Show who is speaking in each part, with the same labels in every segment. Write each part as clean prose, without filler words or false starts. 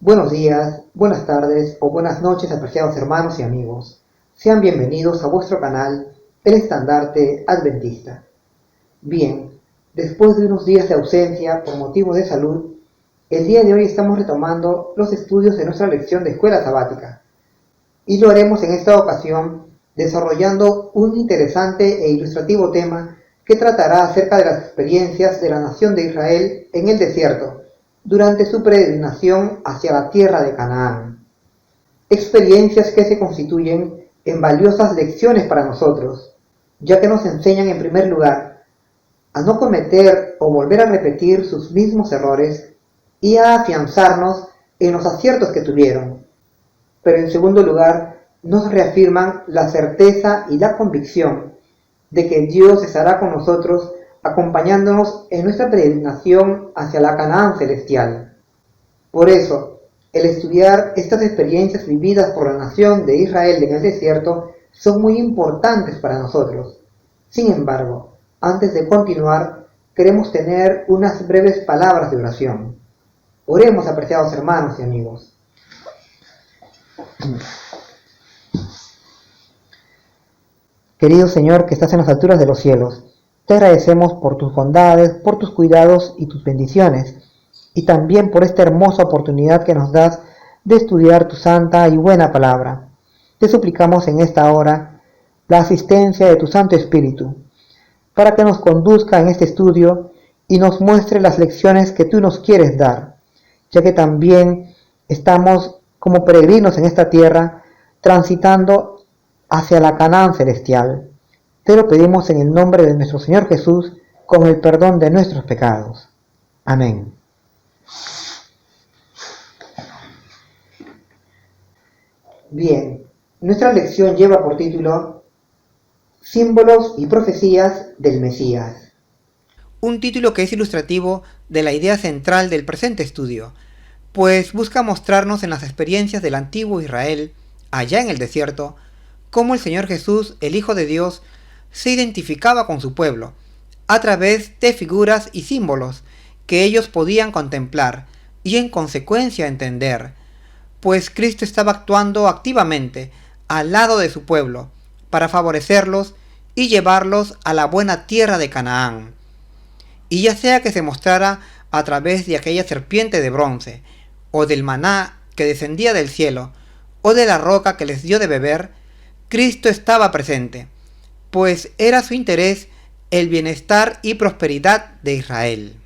Speaker 1: Buenos días, buenas tardes o buenas noches, apreciados hermanos y amigos. Sean bienvenidos a vuestro canal, El Estandarte Adventista. Bien, después de unos días de ausencia por motivos de salud, el día de hoy estamos retomando los estudios de nuestra lección de escuela sabática. Y lo haremos en esta ocasión desarrollando un interesante e ilustrativo tema que tratará acerca de las experiencias de la nación de Israel en el desierto durante su peregrinación hacia la tierra de Canaán. Experiencias que se constituyen en valiosas lecciones para nosotros, ya que nos enseñan en primer lugar a no cometer o volver a repetir sus mismos errores y a afianzarnos en los aciertos que tuvieron. Pero en segundo lugar, nos reafirman la certeza y la convicción de que Dios estará con nosotros acompañándonos en nuestra peregrinación hacia la Canaán celestial. Por eso, el estudiar estas experiencias vividas por la nación de Israel en el desierto son muy importantes para nosotros. Sin embargo, antes de continuar, queremos tener unas breves palabras de oración. Oremos, apreciados hermanos y amigos. Querido Señor, que estás en las alturas de los cielos, te agradecemos por tus bondades, por tus cuidados y tus bendiciones, y también por esta hermosa oportunidad que nos das de estudiar tu santa y buena palabra. Te suplicamos en esta hora la asistencia de tu Santo Espíritu, para que nos conduzca en este estudio y nos muestre las lecciones que tú nos quieres dar, ya que también estamos como peregrinos en esta tierra, transitando hacia la Canaán celestial. Te lo pedimos en el nombre de nuestro Señor Jesús, con el perdón de nuestros pecados. Amén. Bien, nuestra lección lleva por título Símbolos y profecías del Mesías.
Speaker 2: Un título que es ilustrativo de la idea central del presente estudio, pues busca mostrarnos en las experiencias del antiguo Israel, allá en el desierto, cómo el Señor Jesús, el Hijo de Dios, se identificaba con su pueblo, a través de figuras y símbolos que ellos podían contemplar y en consecuencia entender, pues Cristo estaba actuando activamente al lado de su pueblo para favorecerlos y llevarlos a la buena tierra de Canaán. Y ya sea que se mostrara a través de aquella serpiente de bronce, o del maná que descendía del cielo, o de la roca que les dio de beber, Cristo estaba presente, pues era su interés el bienestar y prosperidad de Israel.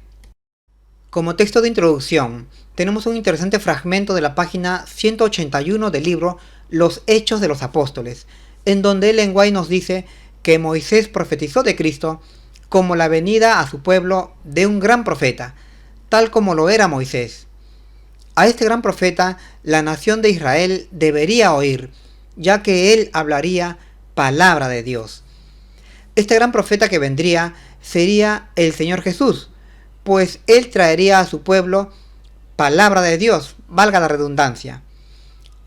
Speaker 2: Como texto de introducción, tenemos un interesante fragmento de la página 181 del libro Los Hechos de los Apóstoles, en donde Ellen White nos dice que Moisés profetizó de Cristo como la venida a su pueblo de un gran profeta, tal como lo era Moisés. A este gran profeta la nación de Israel debería oír, ya que él hablaría palabra de Dios. Este gran profeta que vendría sería el Señor Jesús, pues él traería a su pueblo palabra de Dios, valga la redundancia.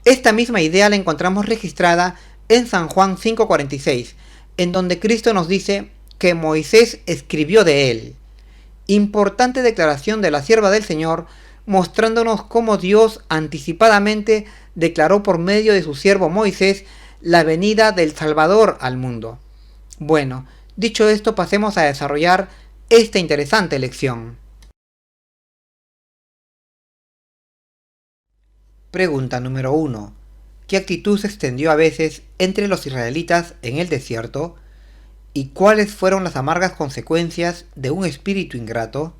Speaker 2: Esta misma idea la encontramos registrada en San Juan 5:46, en donde Cristo nos dice que Moisés escribió de él. Importante declaración de la sierva del Señor, mostrándonos cómo Dios anticipadamente declaró por medio de su siervo Moisés la venida del Salvador al mundo. Bueno, dicho esto, pasemos a desarrollar esta interesante lección. Pregunta número 1. ¿Qué actitud se extendió a veces entre los israelitas en el desierto? ¿Y cuáles fueron las amargas consecuencias de un espíritu ingrato?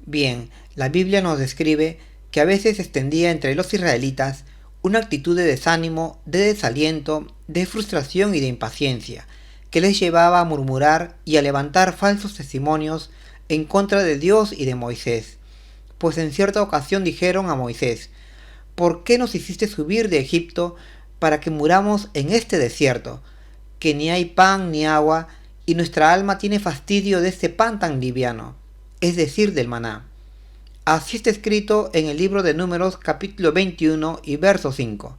Speaker 2: Bien, la Biblia nos describe que a veces se extendía entre los israelitas una actitud de desánimo, de desaliento, de frustración y de impaciencia, que les llevaba a murmurar y a levantar falsos testimonios en contra de Dios y de Moisés. Pues en cierta ocasión dijeron a Moisés: ¿por qué nos hiciste subir de Egipto para que muramos en este desierto, que ni hay pan ni agua, y nuestra alma tiene fastidio de este pan tan liviano, es decir, del maná? Así está escrito en el libro de Números capítulo 21 y verso 5.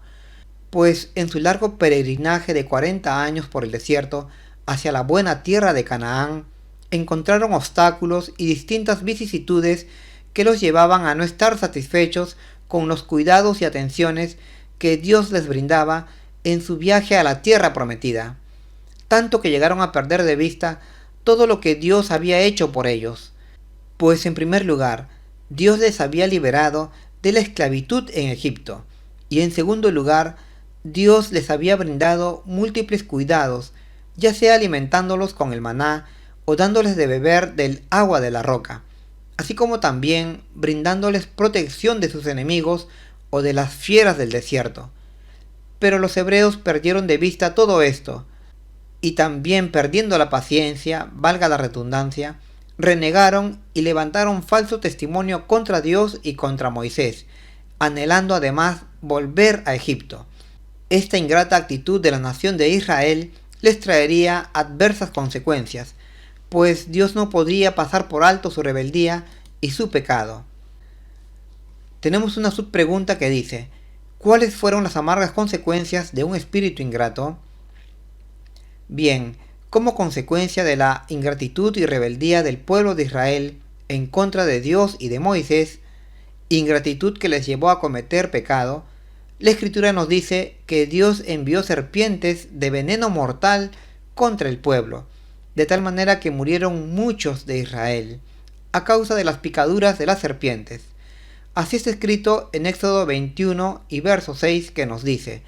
Speaker 2: Pues en su largo peregrinaje de 40 años por el desierto hacia la buena tierra de Canaán, encontraron obstáculos y distintas vicisitudes que los llevaban a no estar satisfechos con los cuidados y atenciones que Dios les brindaba en su viaje a la tierra prometida, tanto que llegaron a perder de vista todo lo que Dios había hecho por ellos. Pues en primer lugar, Dios les había liberado de la esclavitud en Egipto, y en segundo lugar, Dios les había brindado múltiples cuidados, ya sea alimentándolos con el maná o dándoles de beber del agua de la roca, así como también brindándoles protección de sus enemigos o de las fieras del desierto. Pero los hebreos perdieron de vista todo esto, y también perdiendo la paciencia, valga la redundancia, renegaron y levantaron falso testimonio contra Dios y contra Moisés, anhelando además volver a Egipto. Esta ingrata actitud de la nación de Israel les traería adversas consecuencias, pues Dios no podría pasar por alto su rebeldía y su pecado. Tenemos una subpregunta que dice: ¿cuáles fueron las amargas consecuencias de un espíritu ingrato? Bien, como consecuencia de la ingratitud y rebeldía del pueblo de Israel en contra de Dios y de Moisés, ingratitud que les llevó a cometer pecado, la Escritura nos dice que Dios envió serpientes de veneno mortal contra el pueblo, de tal manera que murieron muchos de Israel, a causa de las picaduras de las serpientes. Así está escrito en Éxodo 21 y verso 6, que nos dice: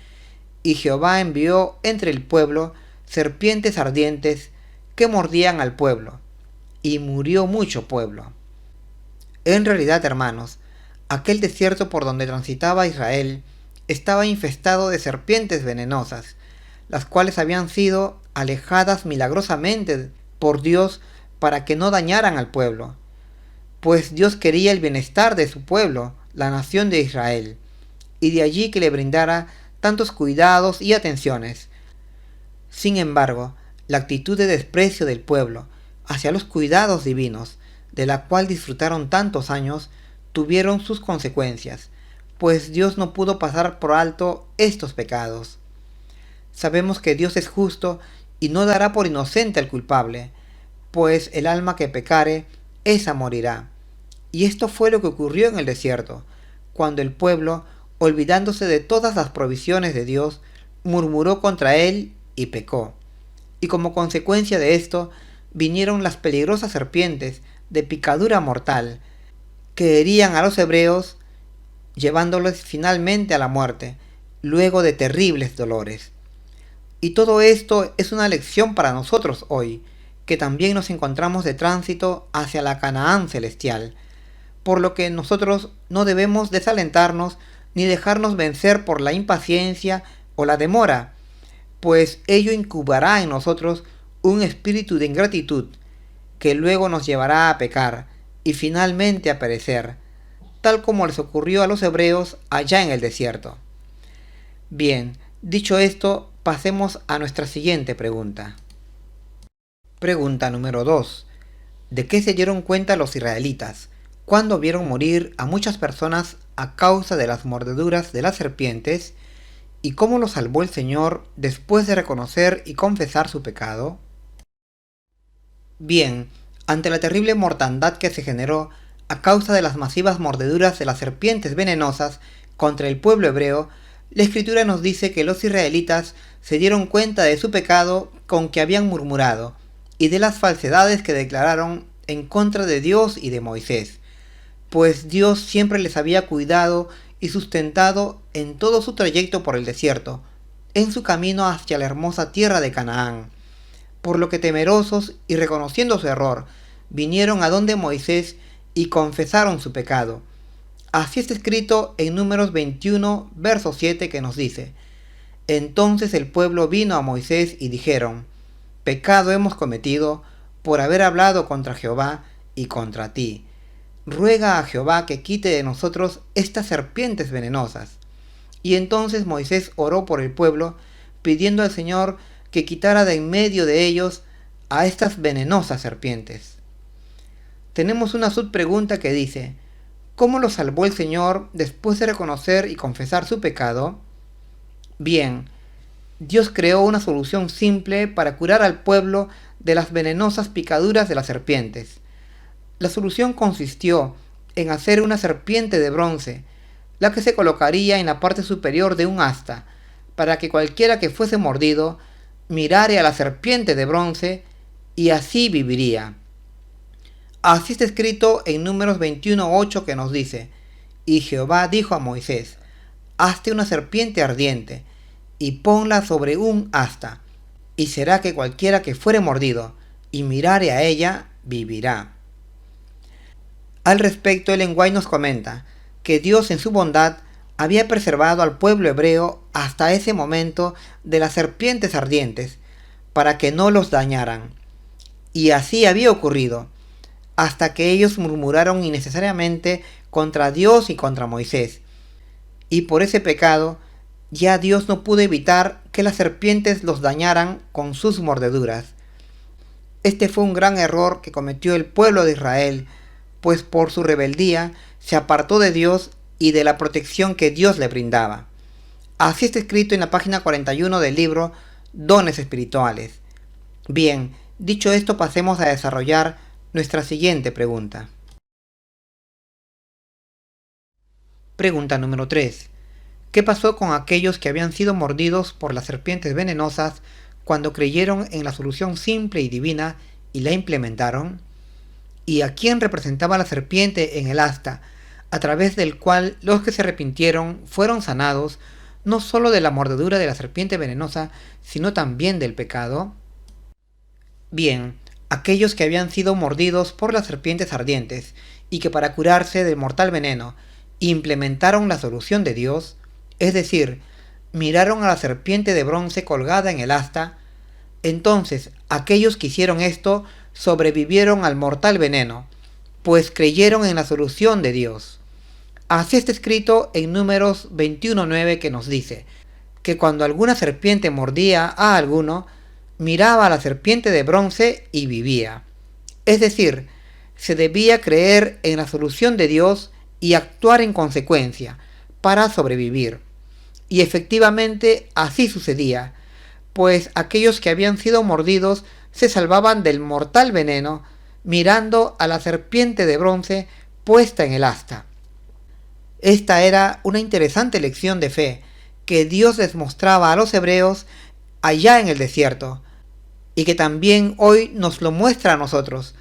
Speaker 2: y Jehová envió entre el pueblo serpientes ardientes que mordían al pueblo, y murió mucho pueblo. En realidad, hermanos, aquel desierto por donde transitaba Israel estaba infestado de serpientes venenosas, las cuales habían sido alejadas milagrosamente por Dios para que no dañaran al pueblo, pues Dios quería el bienestar de su pueblo, la nación de Israel, y de allí que le brindara tantos cuidados y atenciones. Sin embargo, la actitud de desprecio del pueblo hacia los cuidados divinos, de la cual disfrutaron tantos años, tuvieron sus consecuencias, pues Dios no pudo pasar por alto estos pecados. Sabemos que Dios es justo y no dará por inocente al culpable, pues el alma que pecare, esa morirá. Y esto fue lo que ocurrió en el desierto, cuando el pueblo, olvidándose de todas las provisiones de Dios, murmuró contra él y pecó. Y como consecuencia de esto, vinieron las peligrosas serpientes de picadura mortal, que herían a los hebreos, llevándolos finalmente a la muerte, luego de terribles dolores. Y todo esto es una lección para nosotros hoy, que también nos encontramos de tránsito hacia la Canaán celestial, por lo que nosotros no debemos desalentarnos ni dejarnos vencer por la impaciencia o la demora, pues ello incubará en nosotros un espíritu de ingratitud, que luego nos llevará a pecar y finalmente a perecer, tal como les ocurrió a los hebreos allá en el desierto. Bien, dicho esto, pasemos a nuestra siguiente pregunta. Pregunta número 2. ¿De qué se dieron cuenta los israelitas cuando vieron morir a muchas personas a causa de las mordeduras de las serpientes, y cómo los salvó el Señor después de reconocer y confesar su pecado? Bien, ante la terrible mortandad que se generó a causa de las masivas mordeduras de las serpientes venenosas contra el pueblo hebreo, la Escritura nos dice que los israelitas se dieron cuenta de su pecado con que habían murmurado y de las falsedades que declararon en contra de Dios y de Moisés, pues Dios siempre les había cuidado y sustentado en todo su trayecto por el desierto, en su camino hacia la hermosa tierra de Canaán, por lo que temerosos y reconociendo su error, vinieron a donde Moisés y confesaron su pecado. Así está escrito en Números 21, verso 7, que nos dice: entonces el pueblo vino a Moisés y dijeron: pecado hemos cometido por haber hablado contra Jehová y contra ti. Ruega a Jehová que quite de nosotros estas serpientes venenosas. Y entonces Moisés oró por el pueblo, pidiendo al Señor que quitara de en medio de ellos a estas venenosas serpientes. Tenemos una subpregunta que dice: ¿cómo lo salvó el Señor después de reconocer y confesar su pecado? Bien, Dios creó una solución simple para curar al pueblo de las venenosas picaduras de las serpientes. La solución consistió en hacer una serpiente de bronce, la que se colocaría en la parte superior de un asta, para que cualquiera que fuese mordido mirare a la serpiente de bronce y así viviría. Así está escrito en Números 21:8 que nos dice: y Jehová dijo a Moisés: hazte una serpiente ardiente y ponla sobre un asta, y será que cualquiera que fuere mordido y mirare a ella vivirá. Al respecto, Ellen White nos comenta que Dios en su bondad había preservado al pueblo hebreo hasta ese momento de las serpientes ardientes, para que no los dañaran. Y así había ocurrido, hasta que ellos murmuraron innecesariamente contra Dios y contra Moisés. Y por ese pecado, ya Dios no pudo evitar que las serpientes los dañaran con sus mordeduras. Este fue un gran error que cometió el pueblo de Israel, pues por su rebeldía se apartó de Dios y de la protección que Dios le brindaba. Así está escrito en la página 41 del libro Dones Espirituales. Bien, dicho esto, pasemos a desarrollar nuestra siguiente pregunta. Pregunta número 3. ¿Qué pasó con aquellos que habían sido mordidos por las serpientes venenosas cuando creyeron en la solución simple y divina y la implementaron? ¿Y a quién representaba la serpiente en el asta, a través del cual los que se arrepintieron fueron sanados, no solo de la mordedura de la serpiente venenosa, sino también del pecado? Bien, aquellos que habían sido mordidos por las serpientes ardientes y que para curarse del mortal veneno implementaron la solución de Dios, es decir, miraron a la serpiente de bronce colgada en el asta, entonces aquellos que hicieron esto sobrevivieron al mortal veneno, pues creyeron en la solución de Dios. Así está escrito en Números 21:9 que nos dice que cuando alguna serpiente mordía a alguno, miraba a la serpiente de bronce y vivía. Es decir, se debía creer en la solución de Dios y actuar en consecuencia para sobrevivir. Y efectivamente así sucedía, pues aquellos que habían sido mordidos se salvaban del mortal veneno mirando a la serpiente de bronce puesta en el asta. Esta era una interesante lección de fe que Dios les mostraba a los hebreos allá en el desierto, y que también hoy nos lo muestra a nosotros,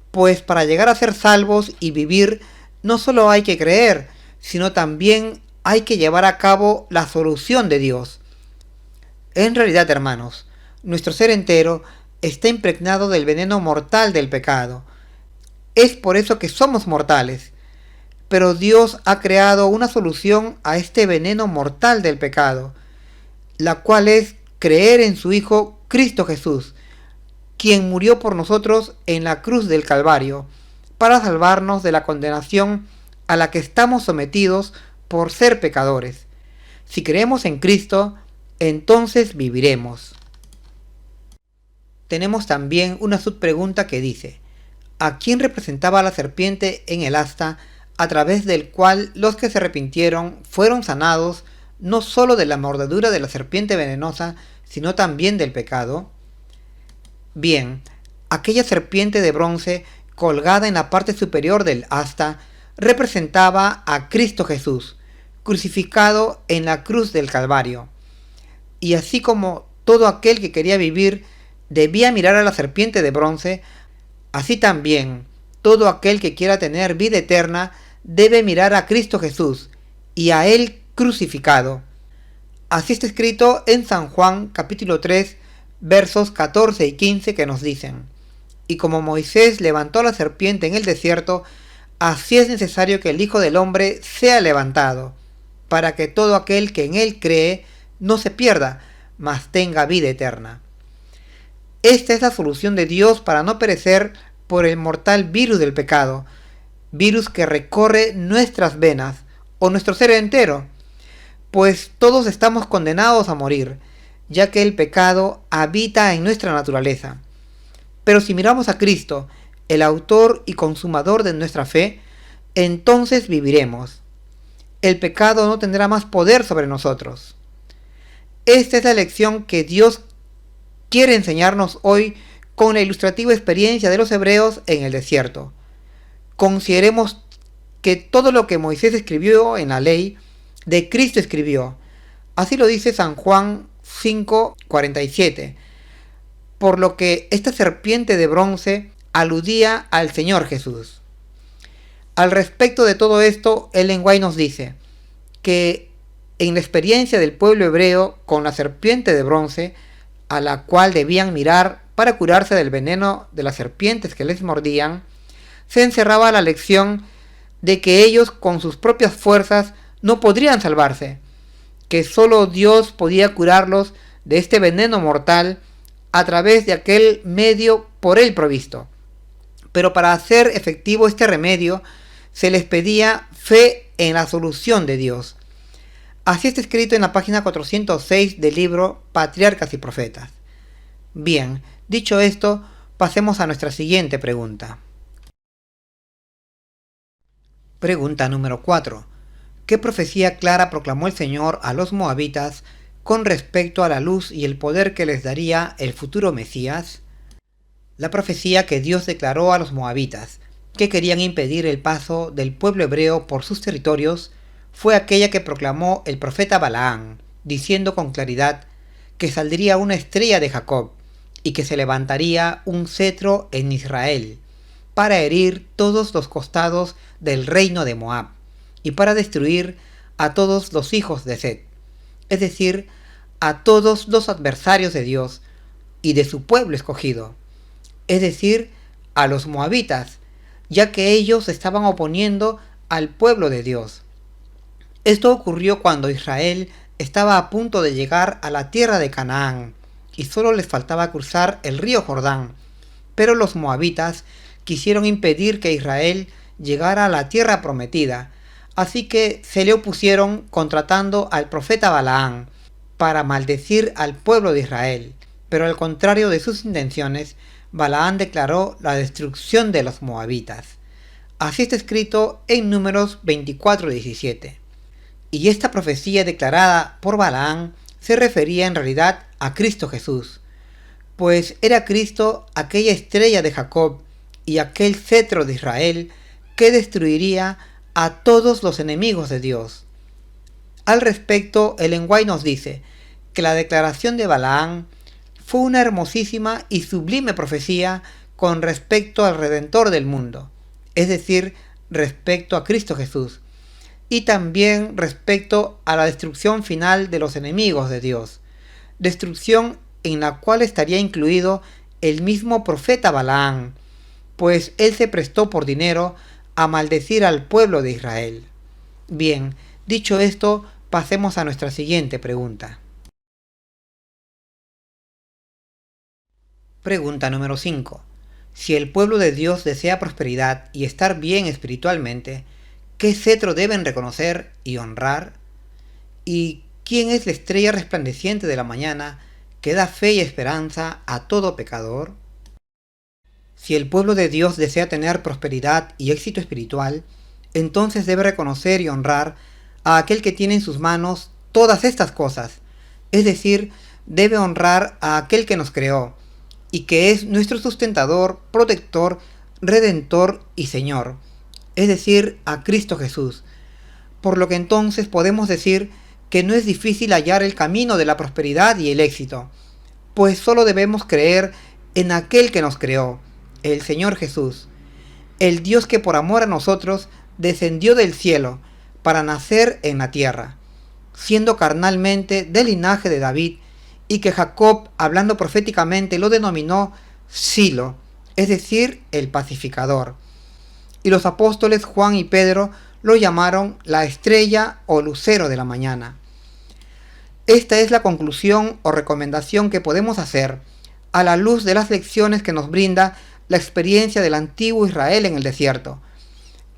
Speaker 2: pues para llegar a ser salvos y vivir no solo hay que creer, sino también hay que llevar a cabo la solución de Dios. En realidad, hermanos, nuestro ser entero está impregnado del veneno mortal del pecado. Es por eso que somos mortales. Pero Dios ha creado una solución a este veneno mortal del pecado, la cual es creer en su Hijo Cristo Jesús, quien murió por nosotros en la cruz del Calvario, para salvarnos de la condenación a la que estamos sometidos por ser pecadores. Si creemos en Cristo, entonces viviremos. Tenemos también una subpregunta que dice: ¿a quién representaba la serpiente en el asta, a través del cual los que se arrepintieron fueron sanados no solo de la mordedura de la serpiente venenosa, sino también del pecado? Bien, aquella serpiente de bronce colgada en la parte superior del asta representaba a Cristo Jesús, crucificado en la cruz del Calvario. Y así como todo aquel que quería vivir debía mirar a la serpiente de bronce, así también todo aquel que quiera tener vida eterna debe mirar a Cristo Jesús y a Él crucificado. Así está escrito en San Juan capítulo 3, versos 14 y 15 que nos dicen: y como Moisés levantó la serpiente en el desierto, así es necesario que el Hijo del Hombre sea levantado, para que todo aquel que en Él cree no se pierda, mas tenga vida eterna. Esta es la solución de Dios para no perecer por el mortal virus del pecado, virus que recorre nuestras venas o nuestro ser entero, pues todos estamos condenados a morir, ya que el pecado habita en nuestra naturaleza. Pero si miramos a Cristo, el autor y consumador de nuestra fe, entonces viviremos. El pecado no tendrá más poder sobre nosotros. Esta es la lección que Dios quiere enseñarnos hoy con la ilustrativa experiencia de los hebreos en el desierto. Consideremos que todo lo que Moisés escribió en la ley, de Cristo escribió. Así lo dice San Juan 5:47, por lo que esta serpiente de bronce aludía al Señor Jesús. Al respecto de todo esto, Ellen White nos dice que en la experiencia del pueblo hebreo con la serpiente de bronce, a la cual debían mirar para curarse del veneno de las serpientes que les mordían, se encerraba la lección de que ellos con sus propias fuerzas no podrían salvarse, que solo Dios podía curarlos de este veneno mortal a través de aquel medio por él provisto. Pero para hacer efectivo este remedio, se les pedía fe en la solución de Dios. Así está escrito en la página 406 del libro Patriarcas y Profetas. Bien, dicho esto, pasemos a nuestra siguiente pregunta. Pregunta número 4. ¿Qué profecía clara proclamó el Señor a los moabitas con respecto a la luz y el poder que les daría el futuro Mesías? La profecía que Dios declaró a los moabitas, que querían impedir el paso del pueblo hebreo por sus territorios, fue aquella que proclamó el profeta Balaam, diciendo con claridad que saldría una estrella de Jacob y que se levantaría un cetro en Israel, para herir todos los costados del reino de Moab y para destruir a todos los hijos de Set, es decir, a todos los adversarios de Dios y de su pueblo escogido, es decir, a los moabitas, ya que ellos se estaban oponiendo al pueblo de Dios. Esto ocurrió cuando Israel estaba a punto de llegar a la tierra de Canaán y solo les faltaba cruzar el río Jordán, pero los moabitas quisieron impedir que Israel llegara a la tierra prometida, así que se le opusieron contratando al profeta Balaam para maldecir al pueblo de Israel, pero al contrario de sus intenciones, Balaam declaró la destrucción de los moabitas. Así está escrito en Números 24:17. Y esta profecía declarada por Balaam se refería en realidad a Cristo Jesús, pues era Cristo aquella estrella de Jacob y aquel cetro de Israel que destruiría a todos los enemigos de Dios. Al respecto, Ellen White nos dice que la declaración de Balaam fue una hermosísima y sublime profecía con respecto al Redentor del mundo, es decir, respecto a Cristo Jesús, y también respecto a la destrucción final de los enemigos de Dios, destrucción en la cual estaría incluido el mismo profeta Balaam, pues él se prestó por dinero a maldecir al pueblo de Israel. Bien, dicho esto, pasemos a nuestra siguiente pregunta. Pregunta número 5. Si el pueblo de Dios desea prosperidad y estar bien espiritualmente, ¿qué cetro deben reconocer y honrar? ¿Y quién es la estrella resplandeciente de la mañana que da fe y esperanza a todo pecador? Si el pueblo de Dios desea tener prosperidad y éxito espiritual, entonces debe reconocer y honrar a aquel que tiene en sus manos todas estas cosas, es decir, debe honrar a aquel que nos creó, y que es nuestro sustentador, protector, redentor y Señor, es decir, a Cristo Jesús. Por lo que entonces podemos decir que no es difícil hallar el camino de la prosperidad y el éxito, pues solo debemos creer en aquel que nos creó, el Señor Jesús, el Dios que por amor a nosotros descendió del cielo para nacer en la tierra, siendo carnalmente del linaje de David, y que Jacob, hablando proféticamente, lo denominó Silo, es decir, el pacificador. Y los apóstoles Juan y Pedro lo llamaron la estrella o lucero de la mañana. Esta es la conclusión o recomendación que podemos hacer a la luz de las lecciones que nos brinda la experiencia del antiguo Israel en el desierto,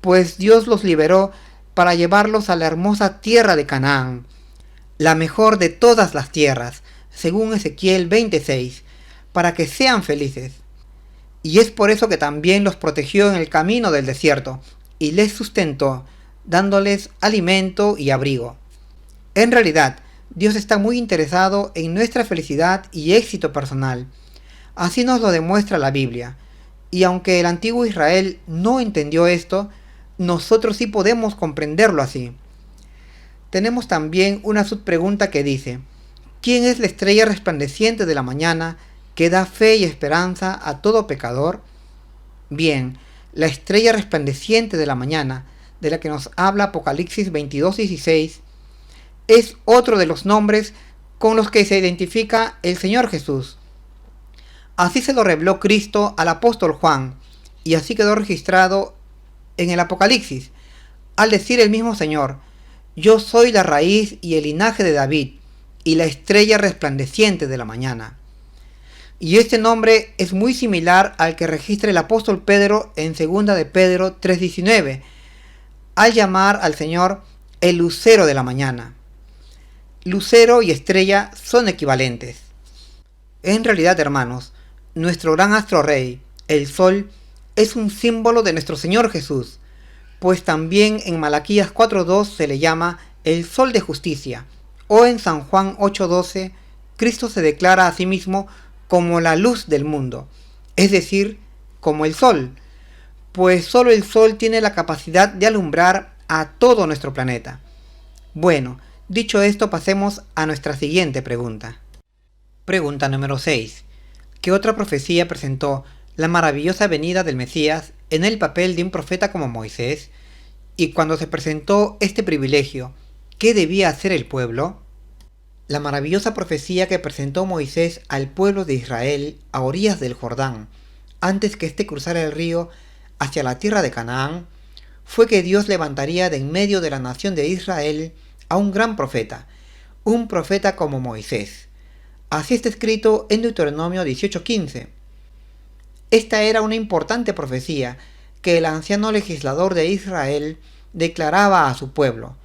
Speaker 2: pues Dios los liberó para llevarlos a la hermosa tierra de Canaán, la mejor de todas las tierras, según Ezequiel 26, para que sean felices. Y es por eso que también los protegió en el camino del desierto, y les sustentó, dándoles alimento y abrigo. En realidad, Dios está muy interesado en nuestra felicidad y éxito personal. Así nos lo demuestra la Biblia. Y aunque el antiguo Israel no entendió esto, nosotros sí podemos comprenderlo así. Tenemos también una subpregunta que dice: ¿quién es la estrella resplandeciente de la mañana que da fe y esperanza a todo pecador? Bien, la estrella resplandeciente de la mañana, de la que nos habla Apocalipsis 22:16, es otro de los nombres con los que se identifica el Señor Jesús. Así se lo reveló Cristo al apóstol Juan, y así quedó registrado en el Apocalipsis, al decir el mismo Señor: yo soy la raíz y el linaje de David, y la estrella resplandeciente de la mañana. Y este nombre es muy similar al que registra el apóstol Pedro en 2 de Pedro 3:19, al llamar al Señor el lucero de la mañana. Lucero y estrella son equivalentes. En realidad, hermanos, nuestro gran astro rey, el sol, es un símbolo de nuestro Señor Jesús, pues también en Malaquías 4:2 se le llama el sol de justicia, o en San Juan 8:12, Cristo se declara a sí mismo como la luz del mundo, es decir, como el sol, pues solo el sol tiene la capacidad de alumbrar a todo nuestro planeta. Bueno, dicho esto, pasemos a nuestra siguiente pregunta. Pregunta número 6. ¿Qué otra profecía presentó la maravillosa venida del Mesías en el papel de un profeta como Moisés? Y cuando se presentó este privilegio, ¿qué debía hacer el pueblo? La maravillosa profecía que presentó Moisés al pueblo de Israel a orillas del Jordán, antes que éste cruzara el río hacia la tierra de Canaán, fue que Dios levantaría de en medio de la nación de Israel a un gran profeta, un profeta como Moisés. Así está escrito en Deuteronomio 18:15. Esta era una importante profecía que el anciano legislador de Israel declaraba a su pueblo,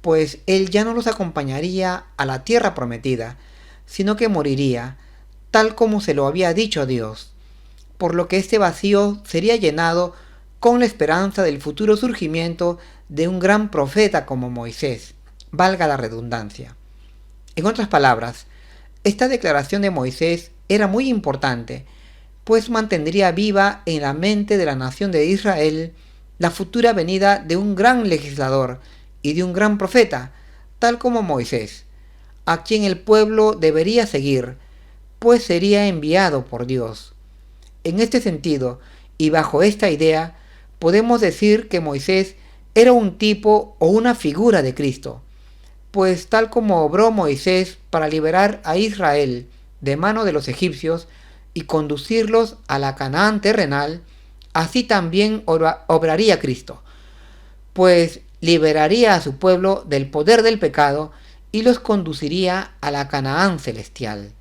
Speaker 2: pues él ya no los acompañaría a la tierra prometida, sino que moriría, tal como se lo había dicho Dios, por lo que este vacío sería llenado con la esperanza del futuro surgimiento de un gran profeta como Moisés, valga la redundancia. En otras palabras, esta declaración de Moisés era muy importante, pues mantendría viva en la mente de la nación de Israel la futura venida de un gran legislador y de un gran profeta, tal como Moisés, a quien el pueblo debería seguir, pues sería enviado por Dios. En este sentido, y bajo esta idea, podemos decir que Moisés era un tipo o una figura de Cristo, pues tal como obró Moisés para liberar a Israel de mano de los egipcios y conducirlos a la Canaán terrenal, así también obraría Cristo, pues liberaría a su pueblo del poder del pecado y los conduciría a la Canaán celestial.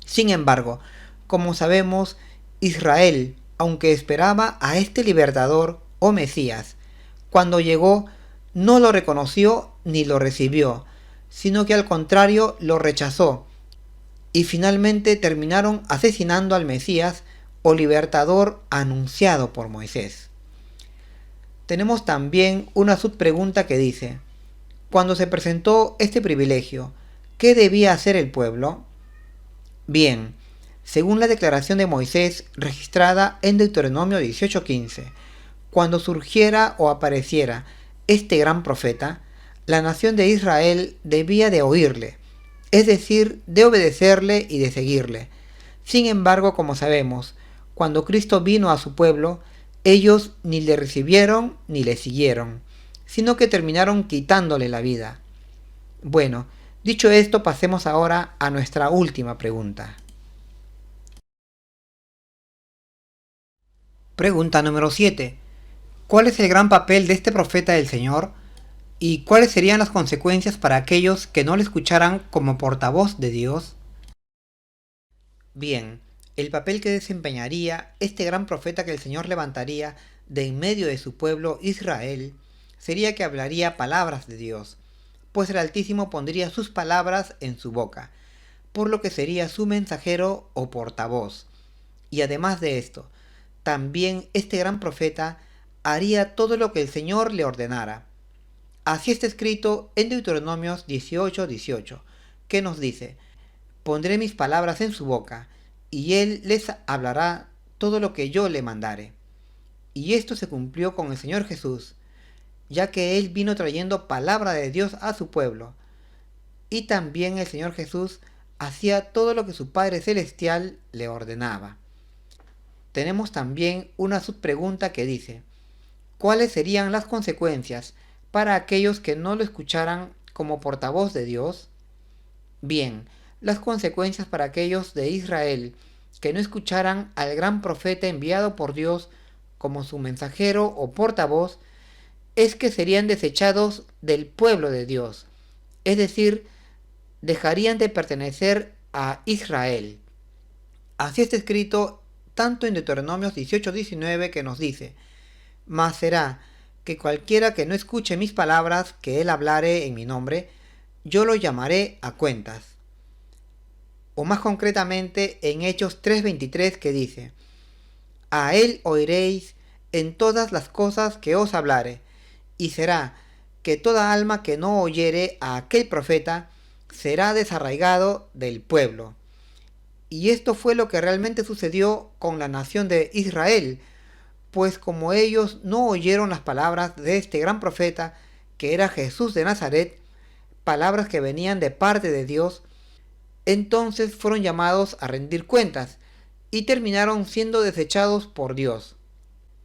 Speaker 2: Sin embargo, como sabemos, Israel, aunque esperaba a este libertador o Mesías, cuando llegó no lo reconoció ni lo recibió, sino que al contrario lo rechazó, y finalmente terminaron asesinando al Mesías o libertador anunciado por Moisés. Tenemos también una subpregunta que dice: cuando se presentó este privilegio, ¿qué debía hacer el pueblo? Bien, según la declaración de Moisés registrada en Deuteronomio 18:15, cuando surgiera o apareciera este gran profeta, la nación de Israel debía de oírle, es decir, de obedecerle y de seguirle. Sin embargo, como sabemos, cuando Cristo vino a su pueblo, ellos ni le recibieron ni le siguieron, sino que terminaron quitándole la vida. Bueno, dicho esto, pasemos ahora a nuestra última pregunta. Pregunta número 7. ¿Cuál es el gran papel de este profeta del Señor? ¿Y cuáles serían las consecuencias para aquellos que no le escucharan como portavoz de Dios? Bien, el papel que desempeñaría este gran profeta que el Señor levantaría de en medio de su pueblo Israel sería que hablaría palabras de Dios, pues el Altísimo pondría sus palabras en su boca, por lo que sería su mensajero o portavoz. Y además de esto, también este gran profeta haría todo lo que el Señor le ordenara. Así está escrito en Deuteronomios 18:18, que nos dice: pondré mis palabras en su boca, y él les hablará todo lo que yo le mandare. y esto se cumplió con el Señor Jesús, ya que Él vino trayendo palabra de Dios a su pueblo, y también el Señor Jesús hacía todo lo que su Padre Celestial le ordenaba. Tenemos también una subpregunta que dice: ¿cuáles serían las consecuencias para aquellos que no lo escucharan como portavoz de Dios? Bien, las consecuencias para aquellos de Israel que no escucharan al gran profeta enviado por Dios como su mensajero o portavoz es que serían desechados del pueblo de Dios, es decir, dejarían de pertenecer a Israel. Así está escrito tanto en Deuteronomios 18:19 que nos dice: mas será que cualquiera que no escuche mis palabras que él hablare en mi nombre, yo lo llamaré a cuentas. O más concretamente en Hechos 3:23 que dice: a él oiréis en todas las cosas que os hablare, y será que toda alma que no oyere a aquel profeta será desarraigado del pueblo. Y esto fue lo que realmente sucedió con la nación de Israel, pues como ellos no oyeron las palabras de este gran profeta, que era Jesús de Nazaret, palabras que venían de parte de Dios, entonces fueron llamados a rendir cuentas y terminaron siendo desechados por Dios,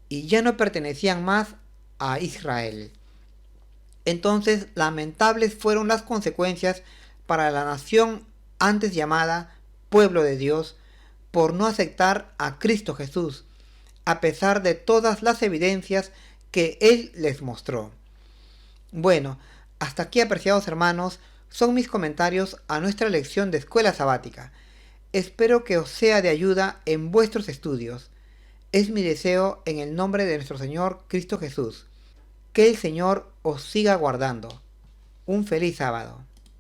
Speaker 2: y ya no pertenecían más a Israel. Entonces lamentables fueron las consecuencias para la nación antes llamada pueblo de Dios por no aceptar a Cristo Jesús, a pesar de todas las evidencias que Él les mostró. Bueno, hasta aquí, apreciados hermanos, son mis comentarios a nuestra lección de escuela sabática. Espero que os sea de ayuda en vuestros estudios. Es mi deseo en el nombre de nuestro Señor Cristo Jesús. Que el Señor os siga guardando. Un feliz sábado.